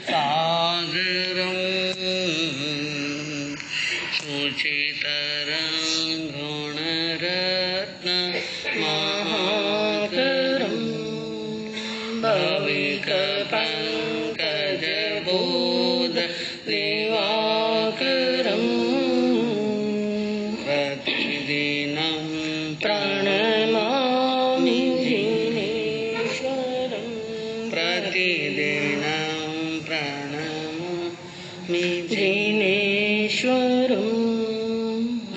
सागरं सुचितरं गुणरत्न महाकरं भविकपङ्कजबोध दिवाकरं प्रतिदिनं प्रणमामि जिनेश्वरं प्रतिदिनं प्रणमामि जिनेश्वरं।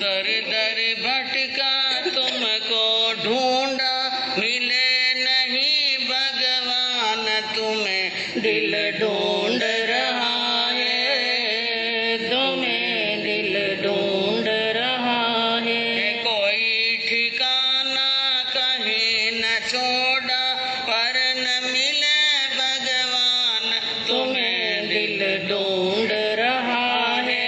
दर दर भटका तुमको ढूंढा मिले नहीं भगवान, तुम्हें दिल ढूंढ रहा है, तुम्हें दिल ढूंढ रहा है। कोई ठिकाना कहीं न छोड़ा पर न मिले भगवान, तुम्हें दिल ढूंढ रहा है,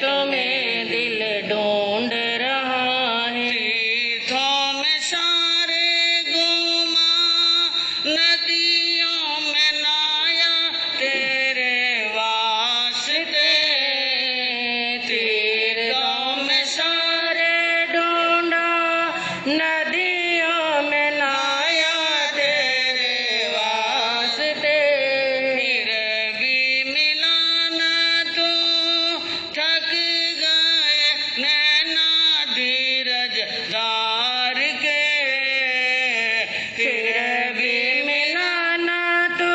तुम्हें दिल ढूंढ रहा है। तीर्थों में सारे घूमा, नदियों में नाया तेरे वास्ते, तीर्थों में सारे ढूंढा, नदियों में नाया तेरे वास्ते। फिर भी मिला न तू, थक गए नैना धीरज धार के, फिर भी मिला न तू,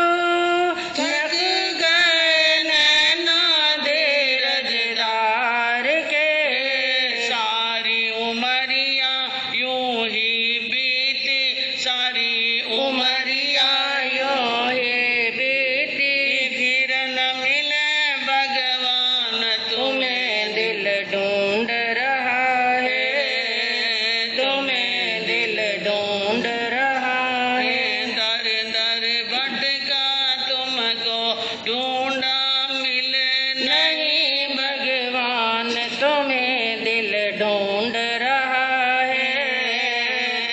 थक गए नैना धीरज धार के। सारी उमरिया यूं ही बीती, सारी उमरिया यूं ही बीती, फिर न मिले भगवान, तुम्हें दिल ढूंढ रहा है, तुम्हें दिल ढूंढ रहा है। दर दर भटका तुमको ढूंढा मिले नहीं भगवान, तुम्हें दिल ढूंढ रहा है,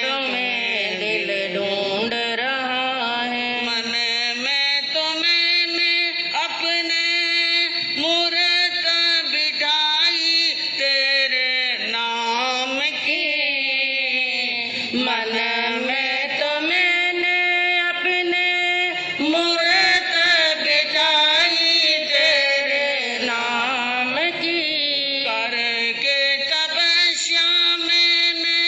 तुम्हें दिल ढूंढ रहा है। मन में तो मैंने अपने मूरत बिठाई तेरे नाम की, मन में तो मैंने अपने मूरत बिठाई तेरे नाम की। करके तपस्या मैंने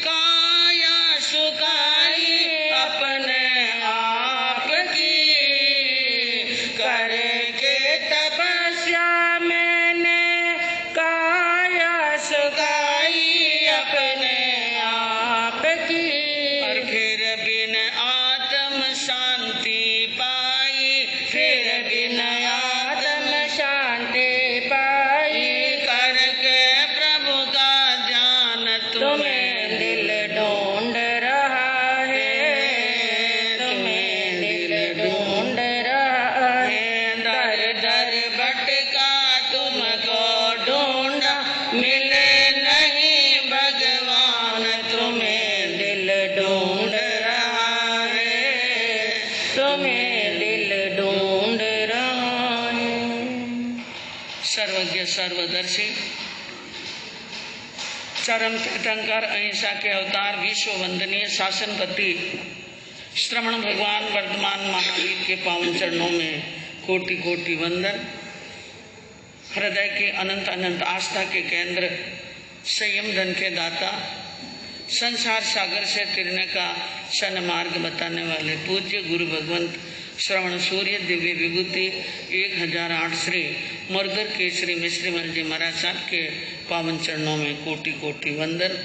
काया सुखाई अपने आप की, करके तपस्या मैंने काया सुखाई अपने आप की। और फिर बिन आत्म शांति पाई, फिर बिन आत्म शांति पाई। करके प्रभु का ध्यान तुम्हें दिल ढूंढ रहा है, तुम्हें दिल ढूंढ रहा है। दर दर भटका तुमको ढूंढा मिले नहीं भगवान, तुम्हें दिल ढूंढ रहा है, तुम्हें दिल ढूंढ रहा है। सर्वज्ञ सर्वदर्शी चरम तीर्थंकर अहिंसा के अवतार विश्व वंदनीय शासनपति श्रवण भगवान वर्धमान महावीर के पावन चरणों में कोटि कोटि वंदन। हृदय के अनंत अनंत आस्था के केंद्र, संयम धन के दाता, संसार सागर से तिरने का सन मार्ग बताने वाले पूज्य गुरु भगवंत श्रवण सूर्य दिव्य विभूति 1008 श्री मुरदर केसरी मिश्रीमल जी महाराज साहब के पावन चरणों में कोटि कोटि वंदन।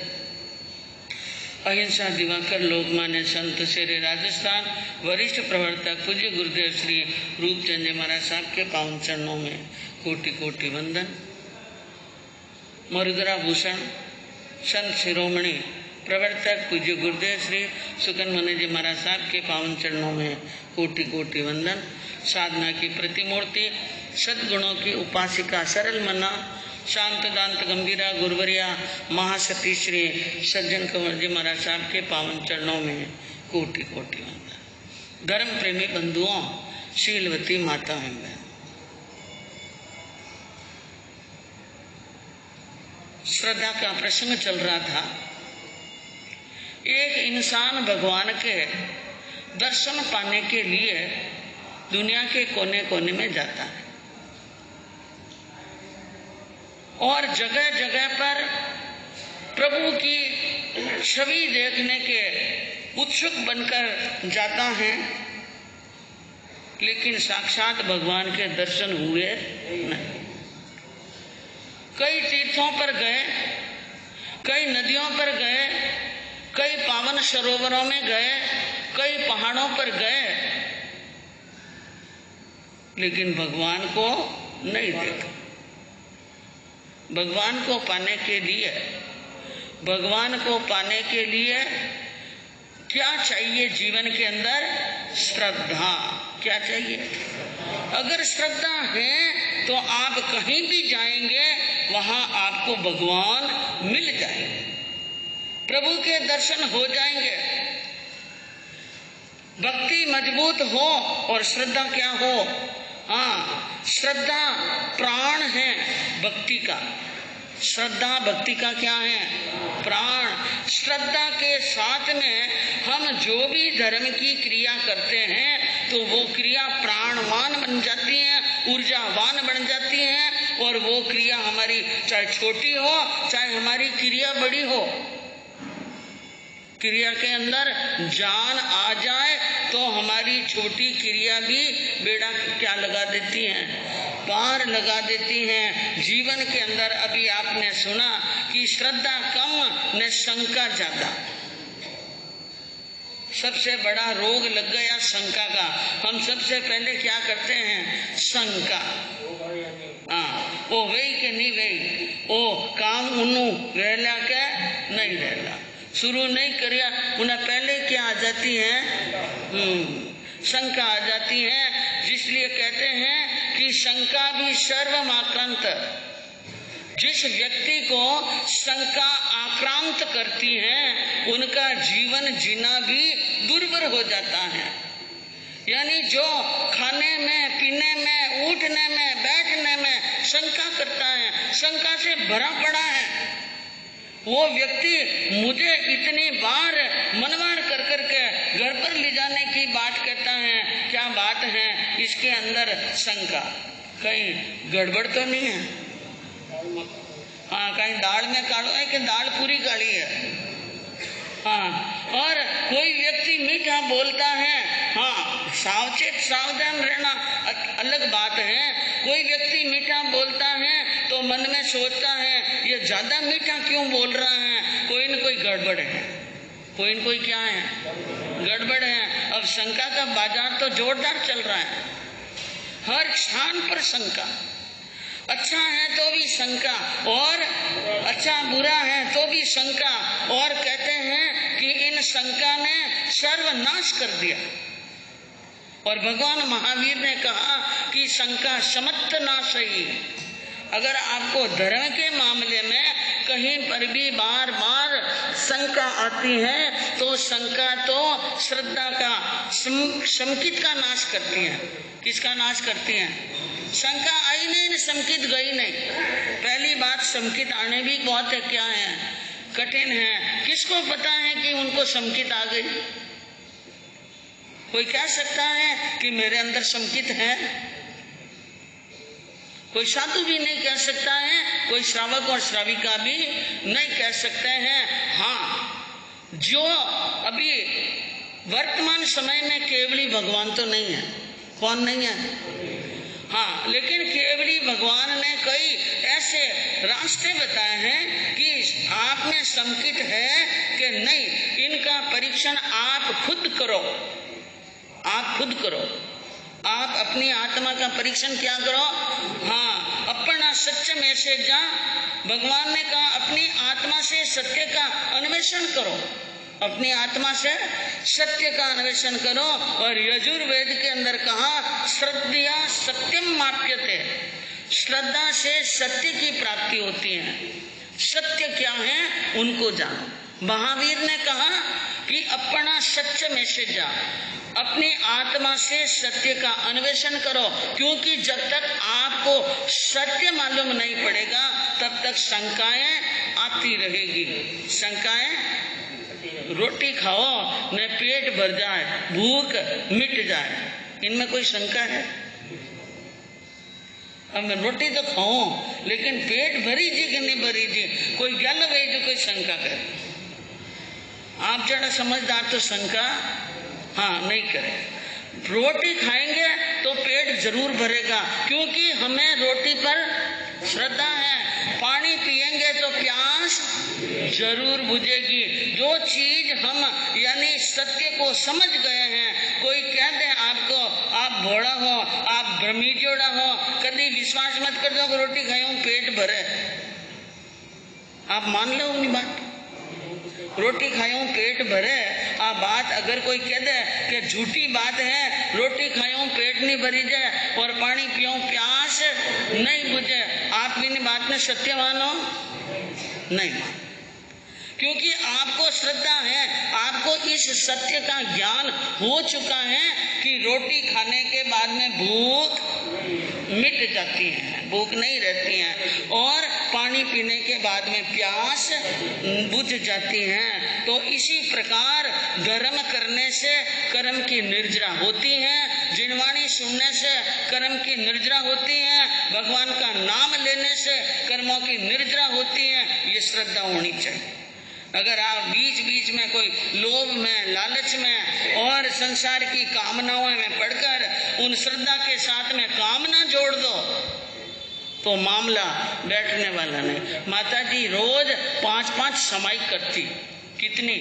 अहिंसा दिवाकर लोकमान्य संत श्री राजस्थान वरिष्ठ प्रवर्तक पूज्य गुरुदेव श्री रूपचंद जी महाराज साहब के पावन चरणों में कोटि कोटि वंदन। मरुद्रा भूषण संत शिरोमणि प्रवर्तक पूज्य गुरुदेव श्री सुकन मुनि जी महाराज साहब के पावन चरणों में कोटि कोटि वंदन। साधना की प्रतिमूर्ति, सद्गुणों की उपासिका, सरल मना, शांत दांत गंभीरा गुरुवरिया महासती श्री सज्जन कंवर जी महाराज साहब के पावन चरणों में कोटि कोटि वंदन। धर्म प्रेमी बंधुओं, शीलवती माता हैं बहन। श्रद्धा का प्रसंग चल रहा था। एक इंसान भगवान के दर्शन पाने के लिए दुनिया के कोने कोने में जाता है और जगह जगह पर प्रभु की छवि देखने के उत्सुक बनकर जाता है, लेकिन साक्षात भगवान के दर्शन हुए नहीं। कई तीर्थों पर गए, कई नदियों पर गए, कई पावन सरोवरों में गए, कई पहाड़ों पर गए, लेकिन भगवान को नहीं देखा। भगवान को पाने के लिए, भगवान को पाने के लिए क्या चाहिए जीवन के अंदर? श्रद्धा। क्या चाहिए? अगर श्रद्धा है तो आप कहीं भी जाएंगे वहां आपको भगवान मिल जाएंगे, प्रभु के दर्शन हो जाएंगे। भक्ति मजबूत हो और श्रद्धा क्या हो? हाँ, श्रद्धा प्राण है भक्ति का। श्रद्धा भक्ति का क्या है? प्राण। श्रद्धा के साथ में हम जो भी धर्म की क्रिया करते हैं तो वो क्रिया प्राणवान बन जाती है, ऊर्जावान बन जाती है, और वो क्रिया हमारी चाहे छोटी हो चाहे हमारी क्रिया बड़ी हो, क्रिया के अंदर जान आ जाए तो हमारी छोटी क्रिया भी बेड़ा क्या लगा देती हैं? पार लगा देती हैं। जीवन के अंदर अभी आपने सुना कि श्रद्धा कम न शंका ज्यादा। सबसे बड़ा रोग लग गया शंका का। हम सबसे पहले क्या करते हैं? शंका। हाँ, वो वही के नहीं वही, वो काम उन्नू रहला के नहीं रहला, शुरू नहीं करिया उन्हें पहले क्या आ जाती है? शंका आ जाती है। जिसलिए कहते हैं कि शंका भी सर्वमाक्रांत। जिस व्यक्ति को शंका आक्रांत करती है उनका जीवन जीना भी दुर्भर हो जाता है। यानी जो खाने में, पीने में, उठने में, बैठने में शंका करता है, शंका से भरा पड़ा है, वो व्यक्ति मुझे इतनी बार मनवार कर करके घर पर ले जाने की बात कहता है। क्या बात है? इसके अंदर शंका, कहीं गड़बड़ तो नहीं है? हाँ, कहीं दाल में कालो है कि दाल पूरी काली है? हाँ, और कोई व्यक्ति मीठा बोलता है, हाँ, सावचेत सावधान रहना अलग बात है। कोई व्यक्ति मीठा बोलता है तो मन में सोचता है ये ज्यादा मीठा क्यों बोल रहा है, कोई न कोई गड़बड़ है, कोई न कोई क्या है? गड़बड़ है। अब शंका का बाजार तो जोरदार चल रहा है, हर स्थान पर शंका। अच्छा है तो भी शंका, और अच्छा बुरा है तो भी शंका, और कहते हैं कि इन शंका ने सर्वनाश कर दिया। और भगवान महावीर ने कहा कि शंका समस्त नाशई। अगर आपको धर्म के मामले में कहीं पर भी बार बार शंका आती है तो शंका तो श्रद्धा का, संकित का नाश करती है। किसका नाश करती है? शंका आई नहीं, संकित गई नहीं। पहली बात, संकित आने भी बहुत है, क्या है? कठिन है। किसको पता है कि उनको संकित आ गई? कोई कह सकता है कि मेरे अंदर संकित है? कोई साधु भी नहीं कह सकता है, कोई श्रावक और श्राविका भी नहीं कह सकते हैं। हाँ, जो अभी वर्तमान समय में केवली भगवान तो नहीं है। कौन नहीं है? हाँ, लेकिन केवली भगवान ने कई ऐसे रास्ते बताए हैं कि आप में संकित है कि नहीं, इनका परीक्षण आप खुद करो। आप खुद करो, आप अपनी आत्मा का परीक्षण क्या करो? हाँ, अपना सत्य में से जा। भगवान ने कहा अपनी आत्मा से सत्य का अन्वेषण करो, अपनी आत्मा से सत्य का अन्वेषण करो। और यजुर्वेद के अंदर कहा श्रद्धया सत्यम माप्यते, श्रद्धा से सत्य की प्राप्ति होती है। सत्य क्या है उनको जानो। महावीर ने कहा कि अपना सत्य में से जा, अपनी आत्मा से सत्य का अन्वेषण करो, क्योंकि जब तक आपको सत्य मालूम नहीं पड़ेगा तब तक शंकाएं आती रहेगी। शंकाएं, रोटी खाओ न पेट भर जाए, भूख मिट जाए, इनमें कोई शंका है? अब मैं रोटी तो खाऊं लेकिन पेट भरी जी कि नहीं भरी जी, कोई गल वही जो कोई शंका करे। आप जरा समझदार तो शंका हाँ नहीं करे। रोटी खाएंगे तो पेट जरूर भरेगा, क्योंकि हमें रोटी पर श्रद्धा है। पानी पिएंगे तो प्यास जरूर बुझेगी। जो चीज हम यानी सत्य को समझ गए हैं, कोई कह दे आपको आप भोड़ा हो, आप भ्रमी जोड़ा हो, कभी विश्वास मत कर दो रोटी खाऊं पेट भरे। आप मान लो उन्हीं बात, रोटी खाऊं पेट भरे। आप बात अगर कोई कह दे कि झूठी बात है, रोटी खाऊं पेट नहीं भरी जाए और पानी पियूं प्यास नहीं बुझे, आप इन बात में सत्यवान हो? नहीं, क्योंकि आपको श्रद्धा है, आपको इस सत्य का ज्ञान हो चुका है कि रोटी खाने के बाद में भूख मिट जाती है, भूख नहीं रहती है, और पानी पीने के बाद में प्यास बुझ जाती है। तो इसी प्रकार धर्म करने से कर्म की निर्जरा होती है, जिनवाणी सुनने से कर्म की निर्जरा होती है, भगवान का नाम लेने से कर्मों की निर्जरा होती है। ये श्रद्धा होनी चाहिए। अगर आप बीच बीच में कोई लोभ में, लालच में और संसार की कामनाओं में पड़कर उन श्रद्धा के साथ में कामना जोड़ दो तो मामला बैठने वाला नहीं। माता जी रोज 5-5 समाई करती, कितनी?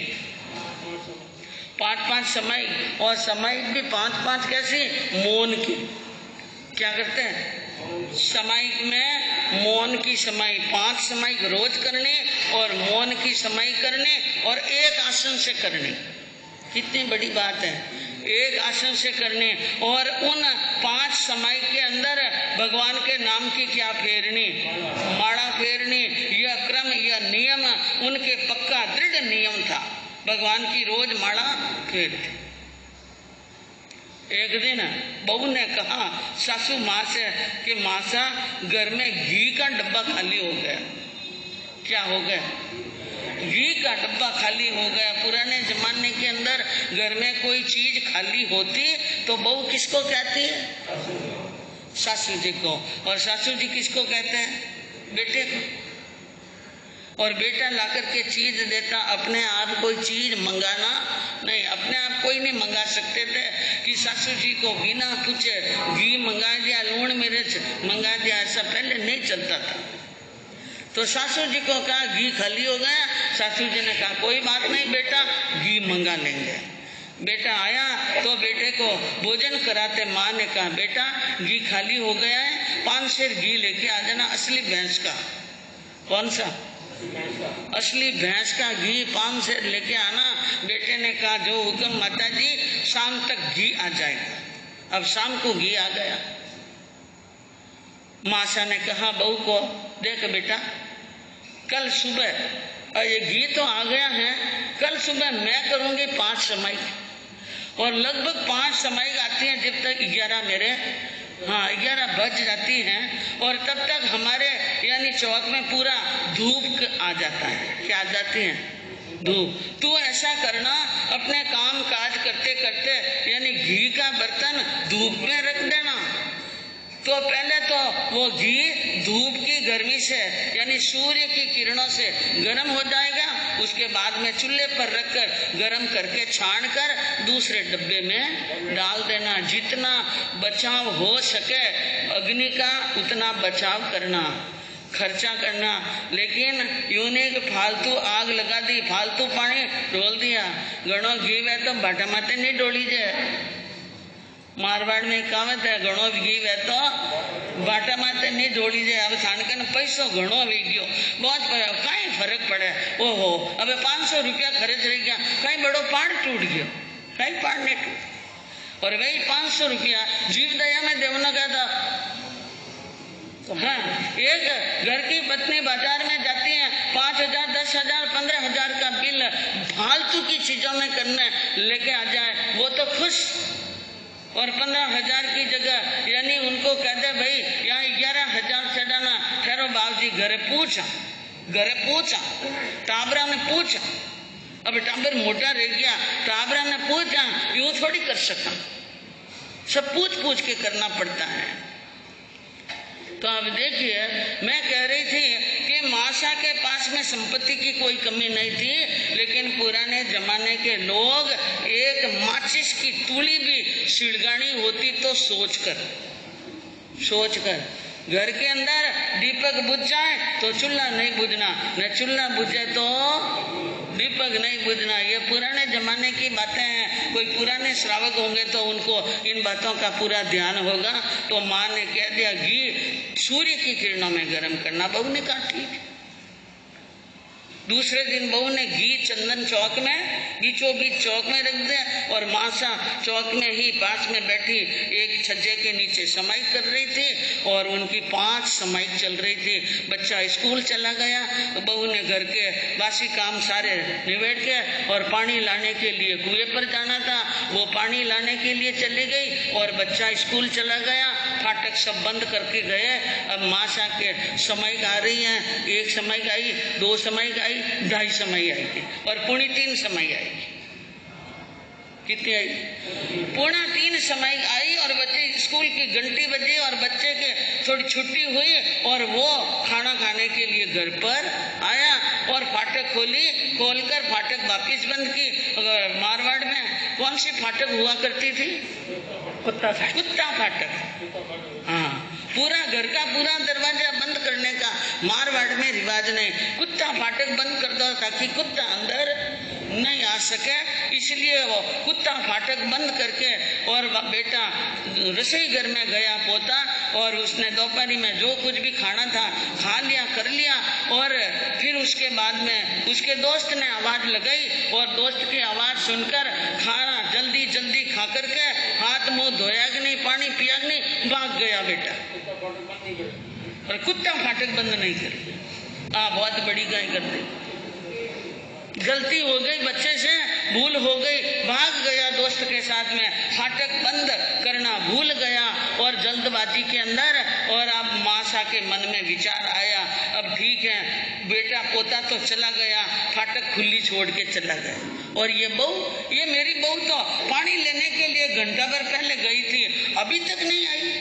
5-5 समाई, और समाई भी 5-5 कैसी? मौन की। क्या करते हैं? समाई में मौन की समाई, 5 समाई रोज करने और मौन की समाई करने और एक आसन से करने। कितनी बड़ी बात है, एक आसन से करने। और उन 5 समाई के अंदर भगवान के नाम की क्या फेरनी? माड़ा फेरनी। यह क्रम, यह नियम उनके पक्का दृढ़ नियम था। भगवान की रोज माड़ा फेरते। एक दिन बहू ने कहा सासू माँ से कि मासा घर में घी का डब्बा खाली हो गया। क्या हो गया? घी का डब्बा खाली हो गया। पुराने जमाने के अंदर घर में कोई चीज खाली होती तो बहू किसको कहती है? सासू जी को। और सासू जी किसको कहते हैं? बेटे को। और बेटा लाकर के चीज देता, अपने आप कोई चीज मंगाना नहीं, अपने आप कोई नहीं मंगा सकते थे कि सासू जी को बिना पूछे घी मंगा दिया, लूण मिर्च मंगा दिया, ऐसा पहले नहीं चलता था। तो सासू जी को कहा घी खाली हो गया। सासू जी ने कहा कोई बात नहीं बेटा, घी मंगा लेंगे। बेटा आया तो बेटे को भोजन कराते माँ ने कहा बेटा घी खाली हो गया है, 5 सेर घी लेके आ जाना, असली भैंस का। कौन सा? असली भैंस का घी 5 सेर लेके आना। बेटे ने कहा जो हुक्म माता जी, शाम तक घी आ जाएगा। अब शाम को घी आ गया। मासा ने कहा बहू को देख बेटा, कल सुबह ये घी तो आ गया है, कल सुबह मैं करूंगी 5 समाई, और लगभग 5 समाई आती है जब तक 11 मेरे 11 बज जाती हैं, और तब तक हमारे यानी चौक में पूरा धूप आ जाता है। क्या आ जाती है? धूप। तो ऐसा करना, अपने काम काज करते करते यानी घी का बर्तन धूप में रख देना। तो पहले तो वो घी धूप की गर्मी से यानी सूर्य की किरणों से गर्म हो जाएगा, उसके बाद में चूल्हे पर रखकर गर्म करके छान कर दूसरे डब्बे में डाल देना। जितना बचाव हो सके अग्नि का उतना बचाव करना, खर्चा करना। लेकिन यूनिक फालतू आग लगा दी, फालतू पानी डोल दिया, घणो घी वे तो भाटा माते नहीं डोली जाए। मारवाड़ में कहावत है घणो घी वे तो बाटा माते नहीं डोली जाए। अब छानकन पैसो घणो वी गयो, बहुत कई फर्क पड़े। ओहो अब 500 रुपया खर्च रही गया, कहीं बड़ो पाड़ टूट गयो, कहीं पाड़ नहीं टूट। और वही 500 रुपया जीव दया में देवना का था। हाँ, एक घर की पत्नी बाजार में जाती है, 5,000, 10,000, 15,000 का बिल फालतू की चीजों में करने लेके आ जाए वो तो खुश, और 15,000 की जगह यानी उनको कहते भाई यहाँ 11,000 चढ़ाना, ठहरो बाप जी घरे पूछा टाबरा ने पूछा, अब टाबर मोटा रह गया, टाबरा ने पूछा, यूं थोड़ी कर सका, सब पूछ के करना पड़ता है। तो अब देखिए, मैं कह रही थी कि माशा के पास में संपत्ति की कोई कमी नहीं थी, लेकिन पुराने जमाने के लोग एक माचिस की तुली भी सिड़गानी होती तो सोचकर घर के अंदर दीपक बुझ जाए तो चूल्हा नहीं बुझना, न चूल्हा बुझे तो दीपक नहीं बुझना। ये पुराने जमाने की बातें हैं। कोई पुराने श्रावक होंगे तो उनको इन बातों का पूरा ध्यान होगा। तो माँ ने कह दिया घी सूर्य की किरणों में गर्म करना। बहू ने कहा ठीक है। दूसरे दिन बहू ने घी चंदन चौक में बीचों बीच चौक में रख दिया और मासा चौक में ही पास में बैठी एक छज्जे के नीचे समाई कर रही थी और उनकी 5 समाई चल रही थी। बच्चा स्कूल चला गया, बहू ने घर के बासी काम सारे निबेड़ के और पानी लाने के लिए कुएं पर जाना था, वो पानी लाने के लिए चली गई और बच्चा स्कूल चला गया। फाटक सब बंद करके गए। अब मासा के समाई आ रही है, 1 समाई आई, 2 समाई आई, 2.5 समाई आई थी और पौनी 3 समाई आई। कितनी आई? 2.25 समाई आई और बच्चे स्कूल की घंटी बजी और बच्चे के थोड़ी छुट्टी हुई और वो खाना खाने के लिए घर पर आया और फाटक खोलकर फाटक वापिस बंद की। मारवाड़ में कौन सी फाटक हुआ करती थी? कुत्ता फाटक। हाँ, पूरा घर का पूरा दरवाजा बंद करने का मारवाड़ में रिवाज नहीं। कुत्ता फाटक बंद कर दो ताकि कुत्ता अंदर नहीं आ सके, इसलिए वो कुत्ता फाटक बंद करके और बेटा रसोई घर में गया पोता और उसने दोपहरी में जो कुछ भी खाना था खा लिया कर लिया। और फिर उसके बाद में उसके दोस्त ने आवाज लगाई और दोस्त की आवाज सुनकर खाना जल्दी जल्दी खा करके हाथ मुंह धोया कि नहीं, पानी पिया कि नहीं, भाग गया बेटा और कुत्ता फाटक बंद नहीं करी। बहुत बड़ी गाय कर दी, गलती हो गई, बच्चे से भूल हो गई, भाग गया दोस्त के साथ में, फाटक बंद करना भूल गया और जल्दबाजी के अंदर। और अब मासा के मन में विचार आया, अब ठीक है बेटा पोता तो चला गया, फाटक खुली छोड़ के चला गया और ये बहू, ये मेरी बहू तो पानी लेने के लिए घंटा भर पहले गई थी, अभी तक नहीं आई,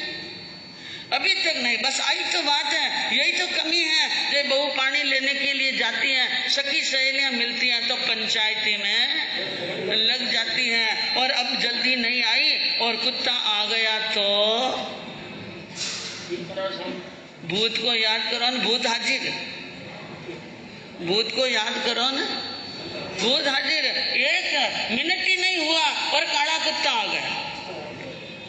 अभी तक नहीं। बस आई तो बात है, यही तो कमी है। जब बहू पानी लेने के लिए जाती हैं, सखी सहेलियां मिलती हैं तो पंचायती में लग जाती हैं और अब जल्दी नहीं आई और कुत्ता आ गया तो भूत को याद करो न, भूत हाजिर, भूत को याद करो न, भूत हाजिर। 1 मिनट ही नहीं हुआ और काला कुत्ता आ गया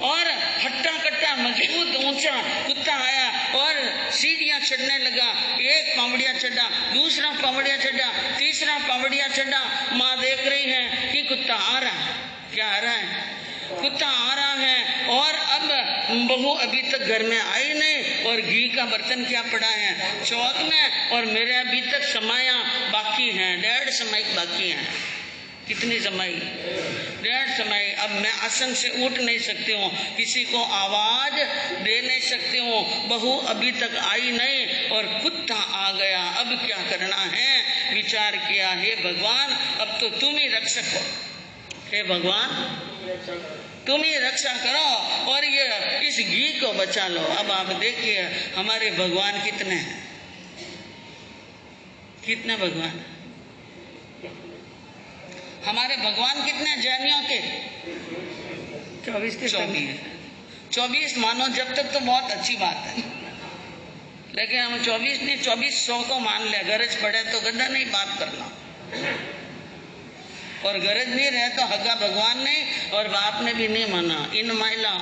और हट्टा कट्टा मजबूत ऊंचा कुत्ता आया और सीढ़ियां चढ़ने लगा। 1 पावड़िया चढ़ा, दूसरा पावड़िया चढ़ा, तीसरा पावड़िया चढ़ा। माँ देख रही है कि कुत्ता आ रहा है। क्या आ रहा है? कुत्ता आ रहा है। और अब बहू अभी तक घर में आई नहीं और घी का बर्तन क्या पड़ा है चौक में और मेरे अभी तक समाया बाकी हैं, 1.5 समाई बाकी हैं। कितनी समाई? 1.5 समाई। अब मैं आसन से उठ नहीं सकती हूँ, किसी को आवाज दे नहीं सकती हूँ, बहू अभी तक आई नहीं और कुत्ता आ गया। अब क्या करना है? विचार किया, हे भगवान अब तो तुम ही रक्षक हो, हे भगवान तुम ही रक्षा करो और ये इस घी को बचा लो। अब आप देखिए हमारे भगवान कितने हैं, कितने भगवान हमारे भगवान कितने जैनियों के? 24 मानो जब तक तो बहुत अच्छी बात है, लेकिन हम 24 नहीं 2400 को मान ले। गरज पड़े तो गड्ढा नहीं बात करना और गरज नहीं रहे तो हगा भगवान नहीं और बाप ने भी नहीं माना। इन माइला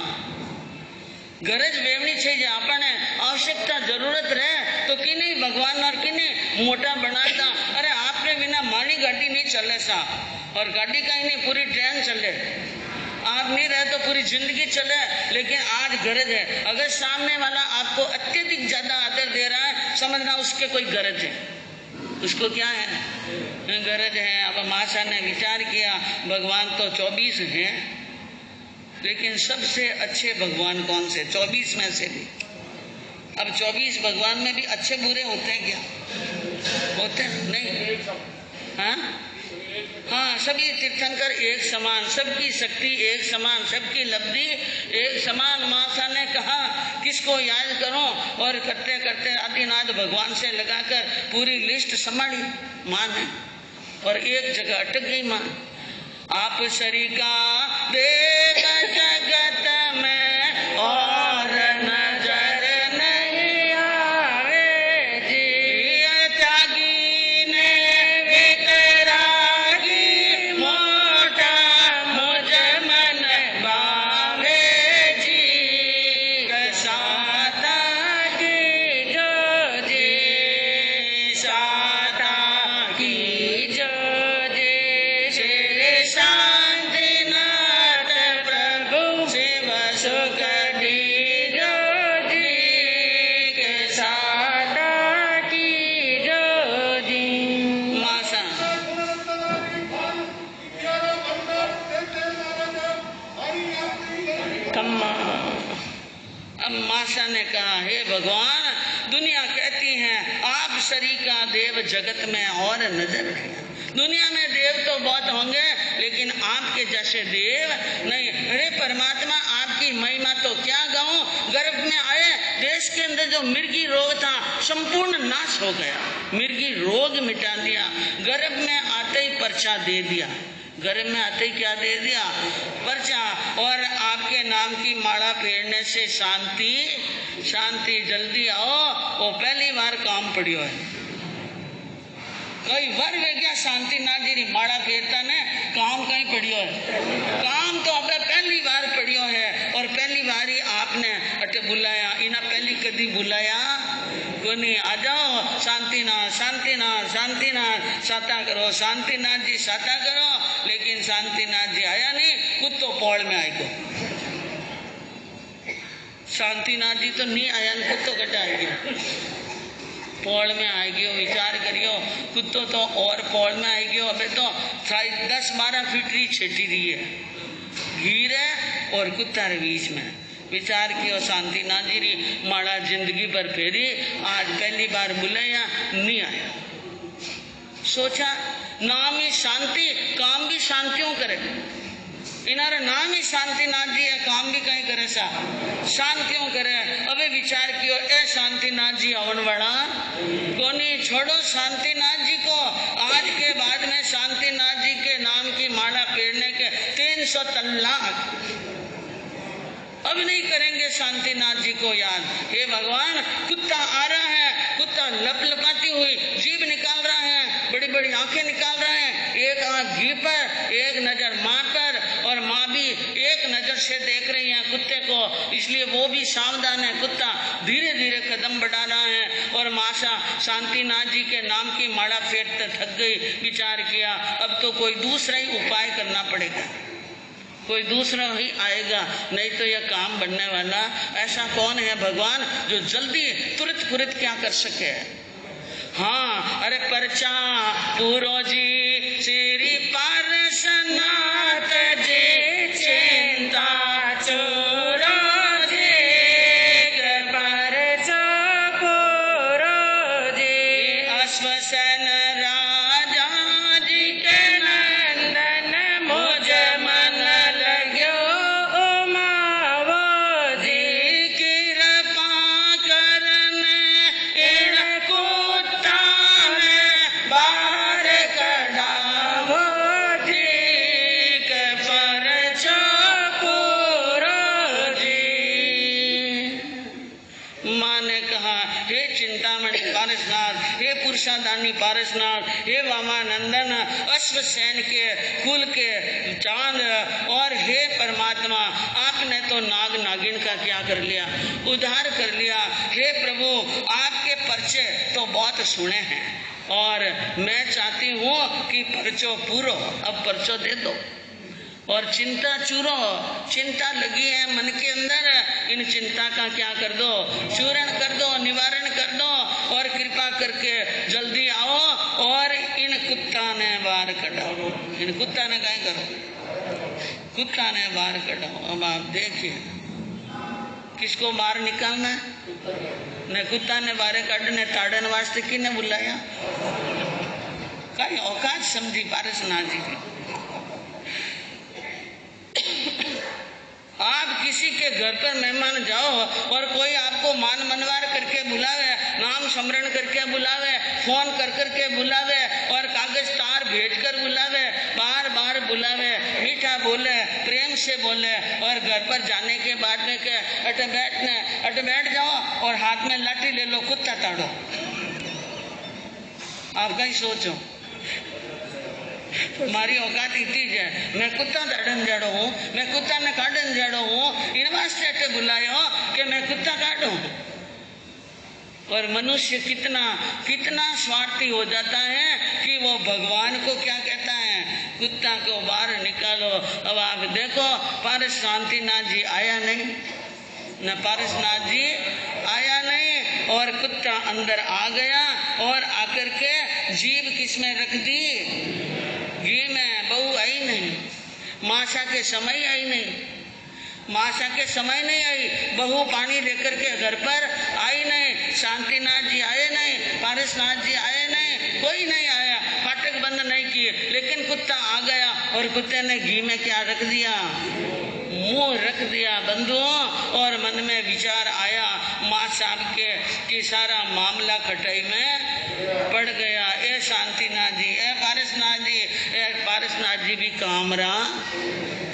गरज वेवनी चाहिए, अपने आवश्यकता जरूरत रहे तो कि नहीं भगवान और कि नहीं मोटा बनाता। अरे आपने बिना मानी गाड़ी नहीं चले सा और गाड़ी का ही नहीं पूरी ट्रेन चले, आप नहीं रहे तो पूरी जिंदगी चले। लेकिन आज गरज है, अगर सामने वाला आपको अत्यधिक ज्यादा आदर दे रहा है समझना उसके कोई गरज है। उसको क्या है, गरज है। अब माशा ने विचार किया भगवान तो 24 हैं, लेकिन सबसे अच्छे भगवान कौन से, 24 में से भी। अब 24 भगवान में भी अच्छे बुरे होते हैं क्या, होते हैं नहीं? हाँ हाँ, सभी तीर्थंकर एक समान, सबकी शक्ति एक समान, सबकी लब्धि एक समान। माशा ने कहा किसको याद करूं, और करते करते आदिनाथ भगवान से लगाकर पूरी लिस्ट संभाली माँ ने, और एक जगह अटक गई माँ। आप सरिका देव जगत में और नजर नहीं आवे जी, त्यागी ने वितरागी मोटा मुझ मन भावे जी, साता की जो जी, साता की जो जी, श्री शांतिनाथ प्रभु शिव सुख दीजो जी, के साता की जो जी। माशा अब माशा ने कहा हे भगवान, दुनिया कहती है आप सरिका देव जगत में और नजर नहीं। दुनिया में देव तो बहुत होंगे, लेकिन आपके जैसे देव नहीं। अरे परमात्मा, आपकी महिमा तो क्या गाऊं। गर्भ में आए, देश के अंदर जो मिर्गी रोग था संपूर्ण नाश हो गया, मिर्गी रोग मिटा दिया। गर्भ में आते ही पर्चा दे दिया, गर्भ में आते ही क्या दे दिया, पर्चा। और आपके नाम की माला फेरने से शांति शांति, जल्दी आओ। वो पहली बार काम पड़ियो है, कई बार वे क्या शांतिनाथ जी माड़ा फेरता ने काम कहीं पड़ियो है, काम तो आपने पहली बार पड़ियो है। और पहली बार ही आपने अटे बुलाया, इना पहली कदी बुलाया कोनी। आ जाओ शांतिनाथ शांतिनाथ शांतिनाथ, साता करो शांतिनाथ जी साता करो। लेकिन शांतिनाथ जी आया नहीं, कुत्तो पौड़ में आई को। शांतिनाथ जी तो नहीं आया, कुत्तो कटा गया, पौड़ में आएगी। विचार करियो, कुत्तो तो और पौड़ में आएगी। अबे तो 10-12 फीट री छेटी रही है, घीर है और कुत्ता रे बीच में। विचार कियो शांतिनाथ जी री माड़ा जिंदगी भर फेरी, आज पहली बार बुलाया नहीं आया। सोचा नाम ही शांति, काम भी शांतियों करे। इनारा नाम ही शांतिनाथ जी है, काम भी कहीं करे सा शांतियों करे। अबे विचार कियो ए शांतिनाथ जी आवन वाला कोनी, छोड़ो शांतिनाथ जी को। आज के बाद में शांतिनाथ जी के नाम की माला फेरने के 300 तल्लाक अब नहीं करेंगे शांतिनाथ जी को याद। हे भगवान, कुत्ता आ रहा है, कुत्ता लपलपाती हुई जीभ निकाल रहा है, बड़ी बड़ी आंखें निकाल रहा है, एक आंख घी पर, एक नजर माँ पर, और माँ भी एक नजर से देख रही है कुत्ते को, इसलिए वो भी सावधान है। कुत्ता धीरे धीरे कदम बढ़ा रहा है, और माशा शांतिनाथ जी के नाम की माला फेरते थक गई। विचार किया अब तो कोई दूसरा ही उपाय करना पड़ेगा, कोई दूसरा ही आएगा, नहीं तो यह काम बनने वाला। ऐसा कौन है भगवान जो जल्दी तुरंत क्या कर सके। हाँ, अरे पर्चा पूरो जी श्री पार्श्वनाथ जी, चिंता चोरो जी, पर्चा पूरो जी, अश्वसन राजा जी के नंदन, मुझ मन लग्यो उमावो जी, कृपा करने इन कुत्ता में बाहर कढ़ावो जी, के परचो पूरो जी। माँ ने कहा हे चिंतामणि पारसनाथ, हे पुरुषादानी पारसनाथ, हे वामानंदन, अश्वसेन के कुल के चांद, और हे परमात्मा, आपने तो नाग नागिन का क्या कर लिया, उद्धार कर लिया। हे प्रभु, आपके पर्चे तो बहुत सुने हैं, और मैं चाहती हूँ कि पर्चो पूरो, अब पर्चो दे दो, और चिंता चूरो, चिंता लगी है मन के अंदर, इन चिंता का क्या कर दो, चूरण कर दो, निवारण कर दो, और कृपा करके जल्दी आओ कढ़ाओ। इन कुत्ता ने क्या करो, कुत्ता ने बाहर कढ़ाओ। अब आप देखिए किसको बाहर निकालना है, ने कुत्ता ने बाहर काढ़ने ताड़न वास्ते किने बुलाया, कई औकात समझी पारसनाथ जी की। आप किसी के घर पर मेहमान जाओ और कोई आपको मान मनवार करके बुलावे, नाम स्मरण करके बुलावे, फोन कर करके बुलावे और कागज तार भेज कर बुलावे, बार बार बुलावे, मीठा बोले, प्रेम से बोले और घर पर जाने के बाद में के अटे बैठ जाओ और हाथ में लाठी ले लो, कुत्ता ताड़ो। आप कहीं सोचो, मारी औकात इतनी है, मैं कुत्ता ताड़न जाड़ो हूँ, मैं कुत्ता ने काटन जाड़ो हूँ, इन वास्ते अटे बुलायो कि मैं कुत्ता काटूं। और मनुष्य कितना कितना स्वार्थी हो जाता है कि वो भगवान को क्या कहता है, कुत्ता को बाहर निकालो। अब आप देखो पारस शांतिनाथ जी आया नहीं, न पारसनाथ जी आया नहीं और कुत्ता अंदर आ गया और आकर के जीभ किसमें रख दी, घी में। बहू आई नहीं, माशा के समय आई नहीं, माशा के समय नहीं आई, बहू पानी लेकर के घर पर आई नहीं, शांतिनाथ जी आए नहीं, पारसनाथ जी आए नहीं, कोई नहीं आया, फाटक बंद नहीं किए, लेकिन कुत्ता आ गया और कुत्ते ने घी में क्या रख दिया, मुंह रख दिया बंधुओं। और मन में विचार आया माँ साहब के कि सारा मामला खटाई में पड़ गया। ए शांतिनाथ जी, ए पारसनाथ जी भी काम रहा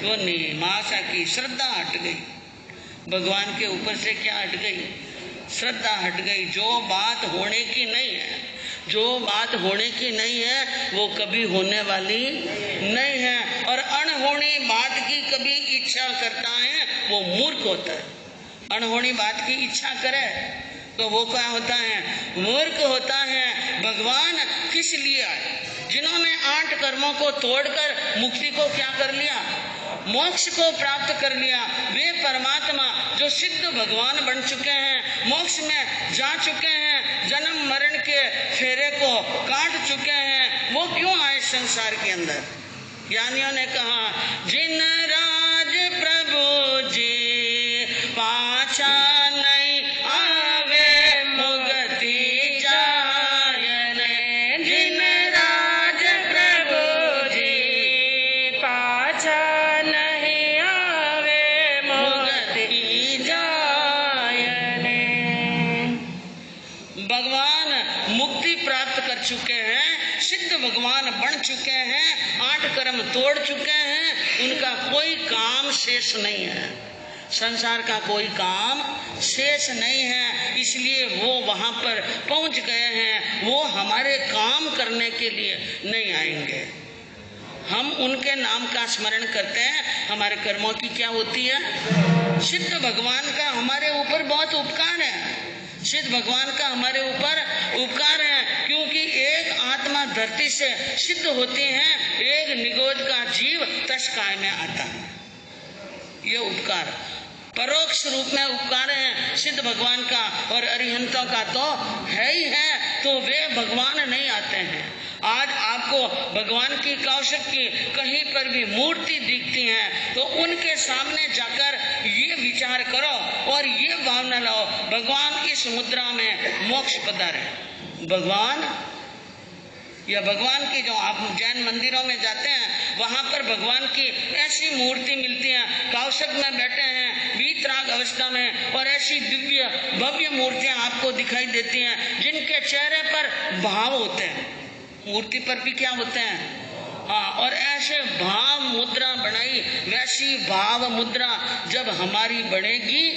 क्यों नहीं। माशा की श्रद्धा हट गई, भगवान के ऊपर से क्या हट गई, श्रद्धा हट गई। जो बात होने की नहीं है, जो बात होने की नहीं है वो कभी होने वाली नहीं है। और अनहोनी बात की कभी इच्छा करता है वो मूर्ख होता है। अनहोनी बात की इच्छा करे तो वो क्या होता है, मूर्ख होता है। भगवान किस लिए आए, जिन्होंने 8 कर्मों को तोड़कर मुक्ति को क्या कर लिया, मोक्ष को प्राप्त कर लिया, वे परमात्मा जो सिद्ध भगवान बन चुके हैं, मोक्ष में जा चुके हैं, जन्म मरण के फेरे को काट चुके हैं, वो क्यों आए संसार के अंदर। ज्ञानियों ने कहा जिन राज प्रभु जी पाछा नहीं आवे मुगति जायने, जिन राज प्रभु जी पाछा नहीं आवे मुगति जायने। भगवान मुक्ति प्राप्त कर चुके हैं, सिद्ध भगवान बन चुके हैं, 8 कर्म तोड़ चुके हैं, उनका कोई काम शेष नहीं है, संसार का कोई काम शेष नहीं है, इसलिए वो वहां पर पहुंच गए हैं। वो हमारे काम करने के लिए नहीं आएंगे। हम उनके नाम का स्मरण करते हैं, हमारे कर्मों की क्या होती है, सिद्ध भगवान का हमारे ऊपर बहुत उपकार है, सिद्ध भगवान का हमारे ऊपर उपकार है, क्योंकि एक आत्मा धरती से सिद्ध होती है, एक निगोज का जीव तस्काय में आता है। ये उपकार परोक्ष रूप में उपकार है सिद्ध भगवान का, और अरिहंतों का तो है ही है, तो वे भगवान नहीं आते हैं। आज आपको भगवान की कौशिक की कहीं पर भी मूर्ति दिखती है तो उनके सामने जाकर ये विचार करो और ये भावना लाओ, भगवान इस मुद्रा में मोक्ष पधारे। भगवान या भगवान की जो आप जैन मंदिरों में जाते हैं वहां पर भगवान की ऐसी मूर्ति मिलती है, कौशिक में बैठे हैं वीतराग अवस्था में, और ऐसी दिव्य भव्य मूर्तियां आपको दिखाई देती हैं जिनके चेहरे पर भाव होते हैं, मूर्ति पर भी क्या होते हैं, हाँ, और ऐसे भाव मुद्रा बनाई, वैसी भाव मुद्रा जब हमारी बनेगी,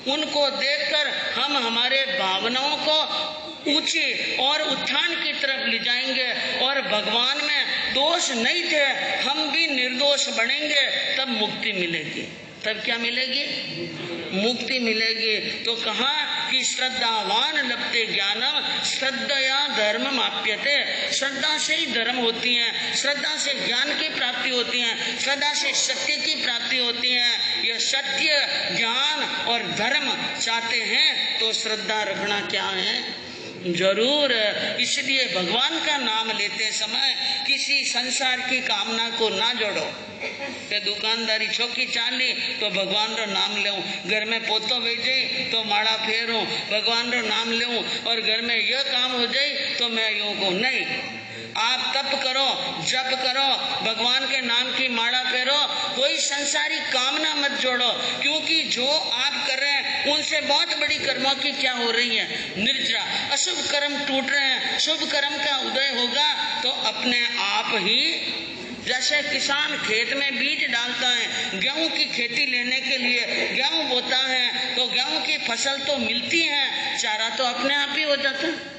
उनको देखकर हम हमारे भावनाओं को ऊंचे और उत्थान की तरफ ले जाएंगे, और भगवान में दोष नहीं थे, हम भी निर्दोष बनेंगे, तब मुक्ति मिलेगी। तब क्या मिलेगी, मुक्ति मिलेगी। तो कहा कि श्रद्धावान लभते ज्ञानम श्रद्धया धर्म माप्यते, श्रद्धा से ही धर्म होती है, श्रद्धा से ज्ञान की प्राप्ति होती है, श्रद्धा से सत्य की प्राप्ति होती है। यह सत्य ज्ञान और धर्म चाहते हैं तो श्रद्धा रखना क्या है, जरूर। इसलिए भगवान का नाम लेते समय किसी संसार की कामना को ना जोड़ो कि दुकानदारी छोकी चाली तो भगवान रो नाम लूं, घर में पोतो भेजे तो माड़ा फेरूं, भगवान रो नाम लूं और घर में यह काम हो जाए तो मैं यूं को नहीं। आप तप करो, जप करो, भगवान के नाम की माला फेरो, कोई संसारी कामना मत जोड़ो, क्योंकि जो आप कर रहे हैं उनसे बहुत बड़ी कर्मों की क्या हो रही है, निर्जरा। अशुभ कर्म टूट रहे हैं, शुभ कर्म का उदय होगा तो अपने आप ही। जैसे किसान खेत में बीज डालता है, गेहूं की खेती लेने के लिए गेहूं बोता है तो गेहूं की फसल तो मिलती है, चारा तो अपने आप ही हो जाता है।